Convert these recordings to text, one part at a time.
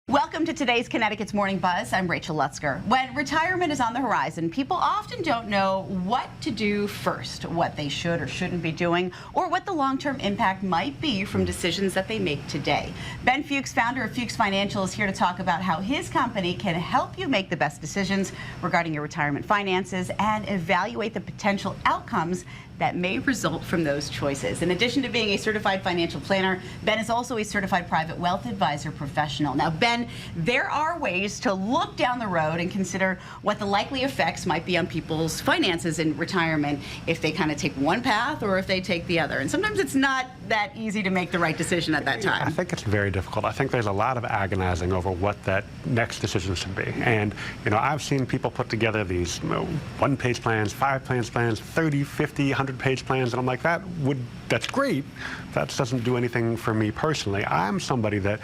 Welcome to today's Connecticut's Morning Buzz. I'm Rachel Lutzker. When retirement is on the horizon, people often don't know what to do first, what they should or shouldn't be doing, or what the long-term impact might be from decisions that they make today. Ben Fuchs, founder of Fuchs Financial, is here to talk about how his company can help you make the best decisions regarding your retirement finances and evaluate the potential outcomes that may result from those choices. In addition to being a certified financial planner, Ben is also a certified private wealth advisor professional. Now, Ben, there are ways to look down the road and consider what the likely effects might be on people's finances in retirement if they kind of take one path or if they take the other. And sometimes it's not that easy to make the right decision at that time. I think it's very difficult. I think there's a lot of agonizing over what that next decision should be. And, I've seen people put together these one-page plans, 5-page plans, 30, 50, 100-page plans, and I'm like, that's great. That doesn't do anything for me personally. I'm somebody that,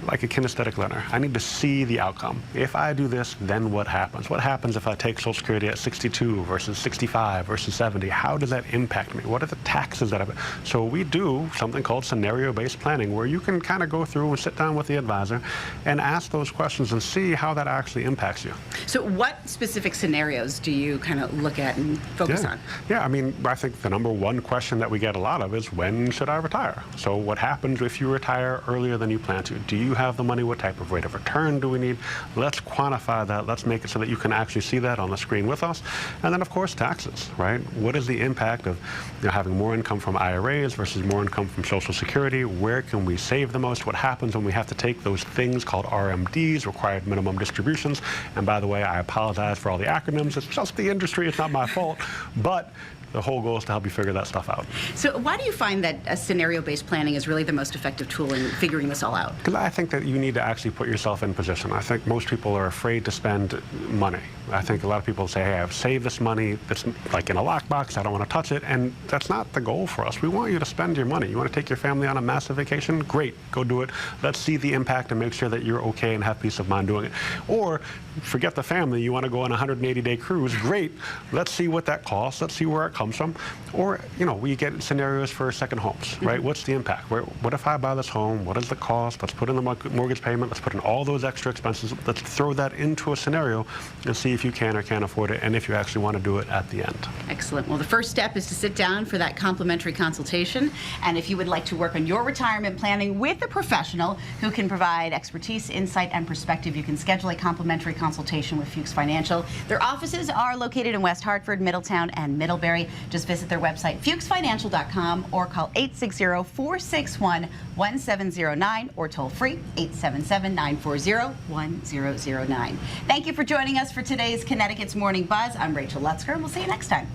like a kinesthetic learner, I need to see the outcome. If I do this, then what happens? What happens if I take Social Security at 62 versus 65 versus 70? How does that impact me? What are the taxes that I... So we do something called scenario-based planning, where you can kind of go through and sit down with the advisor and ask those questions and see how that actually impacts you. So what specific scenarios do you kind of look at and focus on? Yeah, I think the number one question that we get a lot of is, when should I retire? So what happens if you retire earlier than you plan to? Do you have the money? What type of rate of return do we need? Let's quantify that. Let's make it so that you can actually see that on the screen with us. And then, of course, taxes, right? What is the impact of having more income from IRAs versus more income from Social Security? Where can we save the most? What happens when we have to take those things called RMDs, required minimum distributions? And by the way, I apologize for all the acronyms. It's just the industry. It's not my fault. But the whole goal is to help you figure that stuff out. So why do you find that a scenario-based planning is really the most effective tool in figuring this all out? Because I think that you need to actually put yourself in position. I think most people are afraid to spend money. I think a lot of people say, hey, I've saved this money that's like in a lockbox, I don't want to touch it, and that's not the goal for us. We want you to spend your money. You want to take your family on a massive vacation? Great, go do it. Let's see the impact and make sure that you're okay and have peace of mind doing it. Or forget the family, you want to go on a 180-day cruise? Great, let's see what that costs, let's see where it comes from. Or, we get scenarios for second homes, right? What's the impact? What if I buy this home? What is the cost? Let's put in the mortgage payment. Let's put in all those extra expenses. Let's throw that into a scenario and see if you can or can't afford it, and if you actually want to do it at the end. Excellent. Well, the first step is to sit down for that complimentary consultation. And if you would like to work on your retirement planning with a professional who can provide expertise, insight, and perspective, you can schedule a complimentary consultation with Fuchs Financial. Their offices are located in West Hartford, Middletown, and Middlebury. Just visit their website, fuchsfinancial.com, or call 860-461-1709 or toll free 877-940-1009. Thank you for joining us for today's Connecticut's Morning Buzz. I'm Rachel Lutzker, and we'll see you next time.